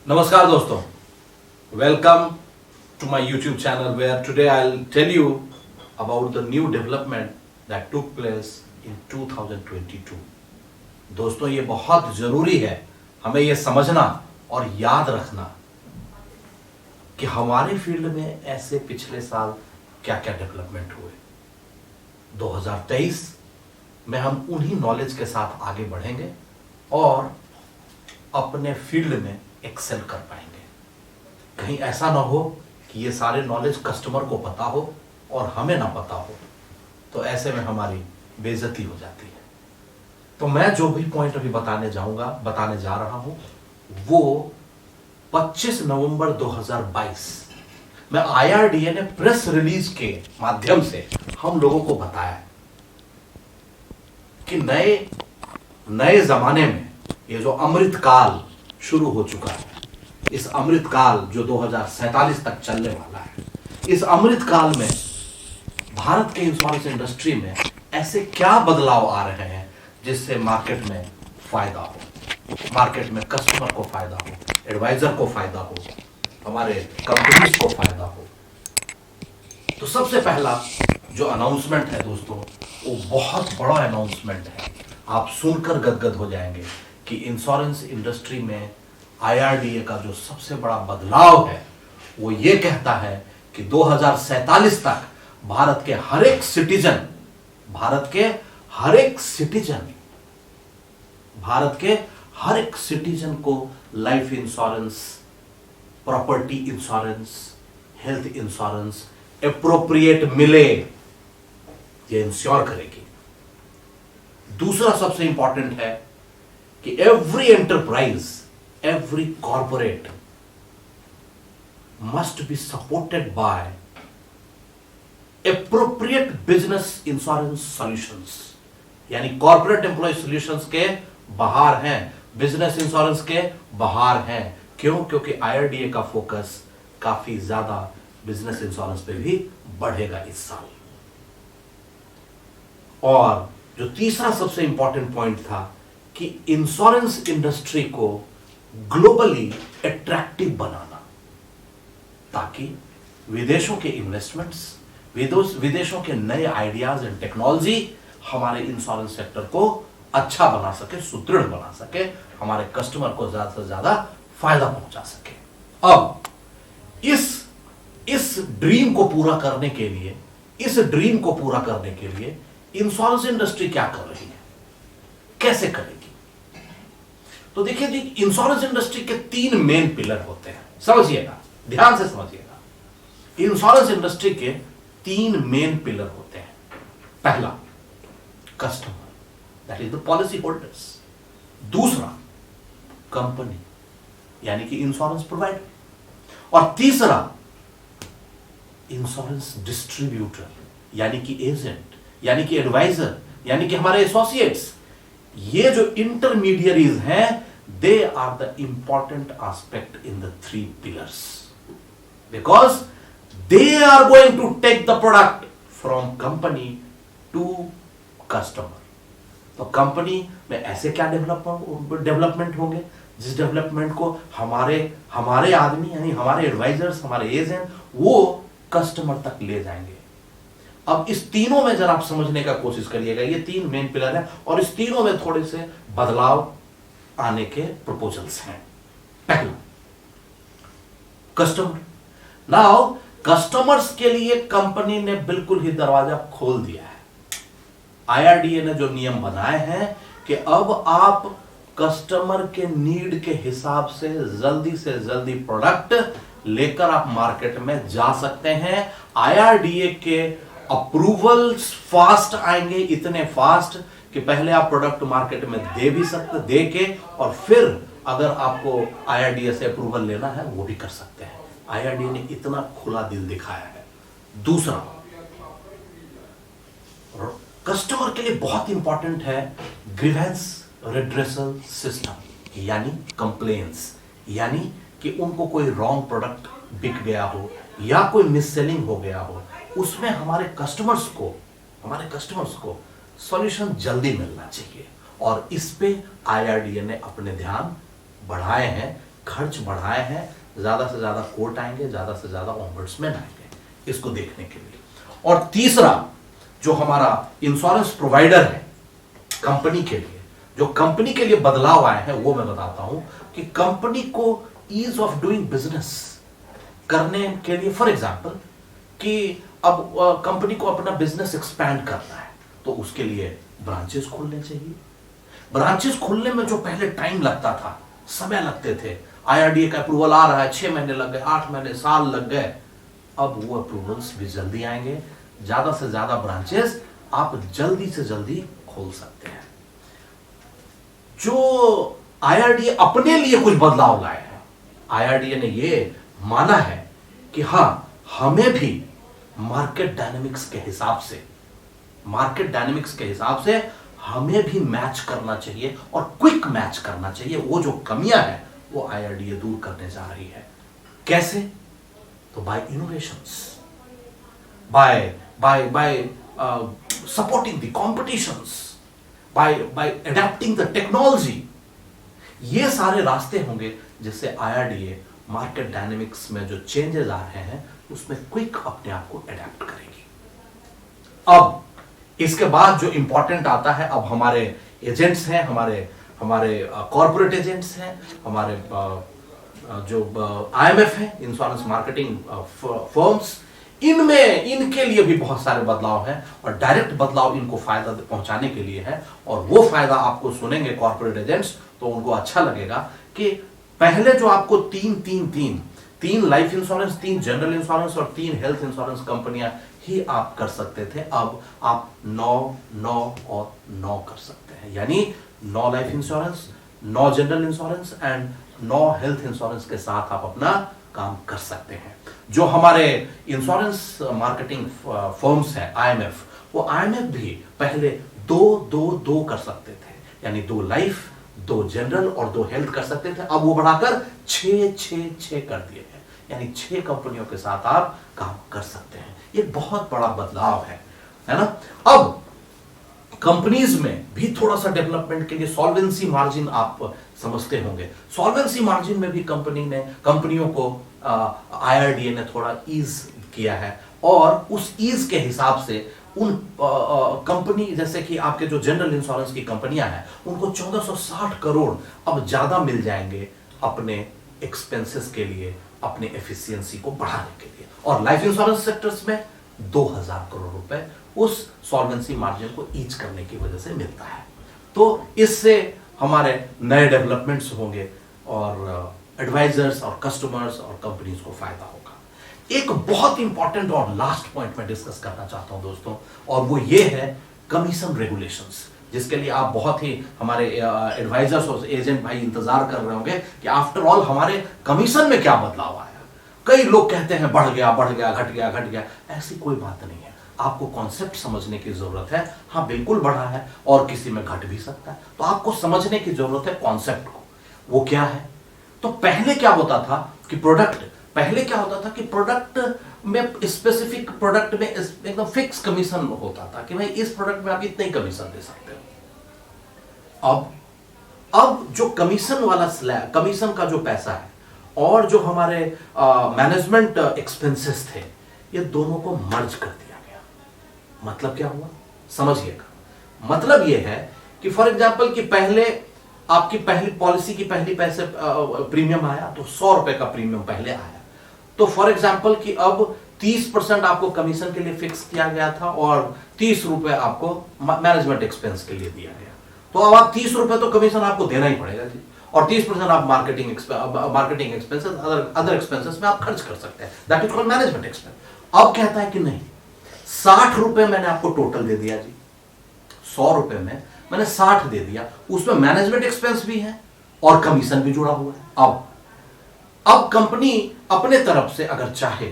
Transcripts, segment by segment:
Namaskar दोस्तों, welcome to my YouTube channel where today I'll tell you about the new development that took place in 2022. दोस्तों ये बहुत जरूरी है हमें ये समझना और याद रखना कि हमारे फील्ड में ऐसे पिछले साल क्या क्या डेवलपमेंट हुए। 2023 में हम उन्हीं नॉलेज के साथ आगे बढ़ेंगे और अपने फील्ड में एक्सेल कर पाएंगे। कहीं ऐसा ना हो कि ये सारे नॉलेज कस्टमर को पता हो और हमें ना पता हो, तो ऐसे में हमारी बेइज्जती हो जाती है। तो मैं जो भी पॉइंट अभी बताने जा रहा हूं वो 25 नवंबर 2022 में IRDA ने प्रेस रिलीज के माध्यम से हम लोगों को बताया कि नए जमाने में ये जो अमृत काल शुरू हो चुका है, इस अमृत काल जो 2047 तक चलने वाला है, इस अमृत काल में भारत के इंश्योरेंस इंडस्ट्री में ऐसे क्या बदलाव आ रहे हैं जिससे मार्केट में फायदा हो, मार्केट में कस्टमर को फायदा हो, एडवाइजर को फायदा हो, हमारे कंपनीज को फायदा हो। तो सबसे पहला जो अनाउंसमेंट है दोस्तों, वो बहुत बड़ा अनाउंसमेंट है। आप सुनकर गदगद हो जाएंगे कि इंश्योरेंस इंडस्ट्री में IRDA का जो सबसे बड़ा बदलाव है वो ये कहता है कि 2047 तक भारत के हर एक सिटीजन को life insurance, property insurance, health insurance appropriate मिले, ये इंश्योर करेगी। दूसरा सबसे इंपॉर्टेंट है कि every enterprise, every corporate must be supported by appropriate business insurance solutions. यानी कॉर्पोरेट एम्प्लॉय सॉल्यूशंस के बाहर हैं, बिजनेस इंश्योरेंस के बाहर हैं। क्यों? क्योंकि IRDA का फोकस काफी ज्यादा बिजनेस इंश्योरेंस पे भी बढ़ेगा इस साल। और जो तीसरा सबसे इंपॉर्टेंट पॉइंट था कि इंश्योरेंस इंडस्ट्री को ग्लोबली अट्रैक्टिव बनाना, ताकि विदेशों के इन्वेस्टमेंट्स, विदेशों के नए आइडियाज एंड टेक्नोलॉजी हमारे इंश्योरेंस सेक्टर को अच्छा बना सके, सुदृढ़ बना सके, हमारे कस्टमर को ज्यादा से ज्यादा फायदा पहुंचा सके। अब इस ड्रीम को पूरा करने के लिए इंश्योरेंस इंडस्ट्री क्या कर रही है, कैसे करेगी? तो देखिए जी, इंश्योरेंस इंडस्ट्री के 3 मेन पिलर होते हैं। समझिएगा, ध्यान से समझिएगा। इंश्योरेंस इंडस्ट्री के 3 मेन पिलर होते हैं। पहला customer, that is the policy holders. दूसरा कंपनी, यानी कि इंश्योरेंस प्रोवाइडर। और तीसरा इंश्योरेंस डिस्ट्रीब्यूटर, यानी कि एजेंट, यानी कि एडवाइजर, यानी कि हमारे एसोसिएट्स। ये जो इंटरमीडियरीज हैं, they are the important aspect in the 3 pillars, because they are going to take the product from company to customer. तो कंपनी में ऐसे क्या डेवलपमेंट होंगे जिस डेवलपमेंट को हमारे आदमी, यानी हमारे एडवाइजर्स, हमारे एजेंट, वो कस्टमर तक ले जाएंगे। अब इस तीनों में जरा आप समझने का कोशिश करिएगा। ये 3 मेन पिलर है और इस तीनों में थोड़े से बदलाव आने के प्रपोजल्स हैं। पहला कस्टमर। नाउ कस्टमर्स के लिए कंपनी ने बिल्कुल ही दरवाजा खोल दिया है। IRDA ने जो नियम बनाए हैं कि अब आप कस्टमर के नीड के हिसाब से जल्दी प्रोडक्ट लेकर आप मार्केट में जा सकते हैं। IRDA के अप्रूवल्स फास्ट आएंगे, इतने फास्ट कि पहले आप प्रोडक्ट मार्केट में दे के और फिर अगर आपको IRDA से अप्रूवल लेना है वो भी कर सकते हैं। IRDA ने इतना खुला दिल दिखाया है। दूसरा, कस्टमर के लिए बहुत इंपॉर्टेंट है ग्रीवेंस रिड्रेसल सिस्टम, यानी कंप्लेंट्स, यानी कि उनको कोई रॉन्ग प्रोडक्ट बिक गया हो या कोई मिससेलिंग हो गया हो, उसमें हमारे कस्टमर्स को सॉल्यूशन जल्दी मिलना चाहिए। और इस पे IRDA ने अपने ध्यान बढ़ाए हैं खर्च बढ़ाए हैं, ज्यादा से ज्यादा कोर्ट आएंगे, ज्यादा से ज्यादा ऑम्बड्समैन आएंगे इसको देखने के लिए। और तीसरा जो हमारा इंश्योरेंस प्रोवाइडर है कंपनी के लिए, जो कंपनी के लिए बदलाव आए हैं वो मैं बताता हूं कि कंपनी को ईज ऑफ डूइंग बिजनेस करने के लिए, फॉर एग्जांपल कि अब कंपनी को अपना बिजनेस एक्सपैंड करना है तो उसके लिए ब्रांचेस खोलने चाहिए। ब्रांचेस खोलने में जो पहले टाइम लगता था, समय लगते थे, आईआरडीए का अप्रूवल आ रहा है, 6 महीने लग गए, 8 महीने, साल लग गए, अब वो अप्रूवल्स भी जल्दी आएंगे। ज्यादा से ज्यादा ब्रांचेस आप जल्दी से जल्दी खोल सकते हैं। जो आईआरडीए अपने लिए कुछ बदलाव लाए हैं, आईआरडीए ने ये माना है कि हां हमें भी मार्केट डायनेमिक्स के हिसाब से हमें भी मैच करना चाहिए और क्विक मैच करना चाहिए। वो जो कमियां हैं वो आईआरडीए दूर करने जा रही है। कैसे? तो by innovations, by supporting the competitions, by adapting the technology. ये सारे रास्ते होंगे जिससे आईआरडीए मार्केट डायनेमिक्स में जो चेंजेस आ रहे हैं उसमें क्विक अपने आप को अडेप्ट करेगी। अब इसके बाद जो इंपॉर्टेंट आता है, अब हमारे एजेंट्स हैं, हमारे कॉर्पोरेट एजेंट्स हैं, हमारे जो आईएमएफ है, इंश्योरेंस मार्केटिंग फर्म्स, इनके लिए भी बहुत सारे बदलाव हैं और डायरेक्ट बदलाव इनको फायदा पहुंचाने के लिए है। और वो फायदा आपको सुनेंगे कॉर्पोरेट एजेंट्स तो उनको अच्छा लगेगा कि पहले जो आपको तीन लाइफ इंश्योरेंस, 3 जनरल इंश्योरेंस और 3 हेल्थ इंश्योरेंस कंपनियां ही आप कर सकते थे, अब आप 9 और 9 कर सकते हैं। यानी 9 life insurance, 9 general insurance and 9 health insurance के साथ आप अपना काम कर सकते हैं। जो हमारे इंश्योरेंस मार्केटिंग फर्म्स है आईएमएफ, वो आईएमएफ भी पहले 2 कर सकते थे, यानी 2 लाइफ, 2 जनरल और 2 हेल्थ कर सकते थे। अब वो बढ़ाकर 6 कर दिए हैं, यानी 6 कंपनियों के साथ आप काम कर सकते हैं। ये बहुत बड़ा बदलाव है ना। अब कंपनीज में भी थोड़ा सा डेवलपमेंट के लिए सॉल्वेंसी मार्जिन आप समझते होंगे। सॉल्वेंसी मार्जिन में भी कंपनियों को आईआरडीए ने थोड़ा ईज किया है और उस ईज के हिसाब से उन कंपनी जैसे कि आपके जो जनरल इंश्योरेंस की कंपनियां हैं उनको 1460 करोड़ अब ज्यादा मिल जाएंगे अपने एक्सपेंसेस के लिए, अपने एफिशिएंसी को बढ़ाने के लिए। और लाइफ इंश्योरेंस सेक्टर्स में 2000 करोड़ रुपए उस सॉल्वेंसी मार्जिन को ईज करने की वजह से मिलता है। तो इससे हमारे नए डेवलपमेंट्स होंगे और एडवाइजर्स और कस्टमर्स और कंपनीज को फायदा होगा। एक बहुत इंपॉर्टेंट और लास्ट पॉइंट मैं डिस्कस करना चाहता हूं दोस्तों, और वो ये है कमीशन रेगुलेशंस, जिसके लिए आप बहुत ही हमारे एडवाइजर्स और एजेंट भाई इंतजार कर रहे होंगे कि आफ्टर ऑल हमारे कमीशन में क्या बदलाव आया। कई लोग कहते हैं बढ़ गया, घट गया। ऐसी कोई बात नहीं है। आपको कॉन्सेप्ट समझने की जरूरत है। हाँ बिल्कुल बढ़ा है और किसी में घट भी सकता है, तो आपको समझने की जरूरत है कॉन्सेप्ट को। वो क्या है? तो पहले क्या होता था कि प्रोडक्ट में, स्पेसिफिक प्रोडक्ट में एकदम फिक्स कमीशन होता था कि भाई इस प्रोडक्ट में आप इतने ही कमीशन दे सकते हो। अब जो कमीशन वाला स्लैब, कमीशन का जो पैसा है और जो हमारे मैनेजमेंट एक्सपेंसेस थे, ये दोनों को मर्ज कर दिया गया। मतलब क्या हुआ समझिएगा। मतलब ये है कि फॉर एग्जांपल कि पहले आपकी पहली पॉलिसी की पहली पैसे प्रीमियम आया तो 100 रुपए का प्रीमियम पहले आया, तो फॉर एग्जांपल कि अब 30% आपको कमीशन के लिए फिक्स किया गया था और 30 रुपए आपको मैनेजमेंट एक्सपेंस के लिए दिया गया। तो अब आप 30 रुपए तो कमीशन आपको देना ही पड़ेगा जी, और 30% आप मार्केटिंग एक्सपेंसेस, अदर एक्सपेंसेस में आप खर्च कर सकते हैं। That is called management expense. अब कहता है कि नहीं, 60 रुपए मैंने आपको टोटल दे दिया जी, 100 रुपए में मैंने 60 दे दिया, उसमें मैनेजमेंट एक्सपेंस भी है और कमीशन भी जुड़ा हुआ है। अब कंपनी अपने तरफ से अगर चाहे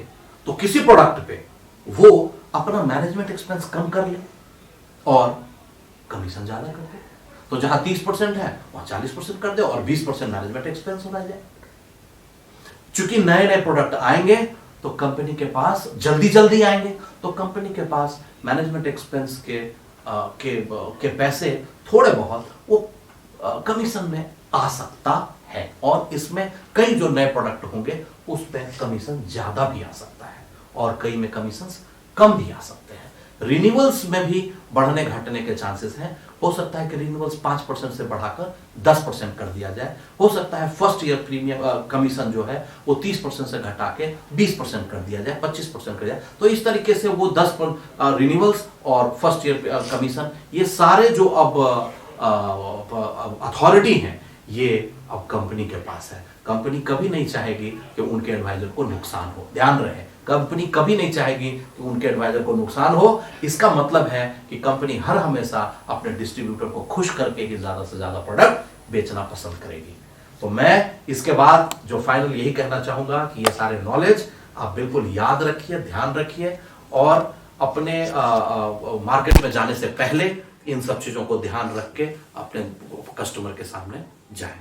तो किसी प्रोडक्ट पे वो अपना मैनेजमेंट एक्सपेंस कम कर ले और कमीशन ज्यादा कर दे। तो जहां 30% है वहां 40% कर दे और 20% मैनेजमेंट एक्सपेंस हो जाए। चूंकि नए नए प्रोडक्ट आएंगे तो कंपनी के पास जल्दी आएंगे, तो कंपनी के पास मैनेजमेंट एक्सपेंस के पैसे थोड़े बहुत वो कमीशन में आ सकता है और इसमें कई जो नए प्रोडक्ट होंगे उस पर कमीशन ज्यादा भी आ सकता है और कई में कमीशन कम भी आ सकते हैं। रिन्यूअल्स में भी बढ़ने घटने के चांसेस हैं। हो सकता है कि रिन्यूअल्स 5% से बढ़ाकर 10% कर दिया जाए। हो सकता है फर्स्ट ईयर प्रीमियम कमीशन जो है वो 30% से घटा के 20% कर दिया जाए, 25% कर दिया जाए। तो इस तरीके से वो 10 रिन्यूअल्स और फर्स्ट ईयर कमीशन, ये सारे जो अब अथॉरिटी हैं ये अब कंपनी के पास है। कंपनी कभी नहीं चाहेगी कि उनके एडवाइजर को नुकसान हो। ध्यान रहे, कंपनी कभी नहीं चाहेगी कि उनके एडवाइजर को नुकसान हो। इसका मतलब है कि कंपनी हर हमेशा अपने डिस्ट्रीब्यूटर को खुश करके ही ज्यादा से ज्यादा प्रोडक्ट बेचना पसंद करेगी। तो मैं इसके बाद जो फाइनल यही कहना चाहूंगा कि ये सारे नॉलेज आप बिल्कुल याद रखिए, ध्यान रखिए और अपने मार्केट में जाने से पहले इन सब चीजों को ध्यान रख के अपने कस्टमर के सामने जाएं।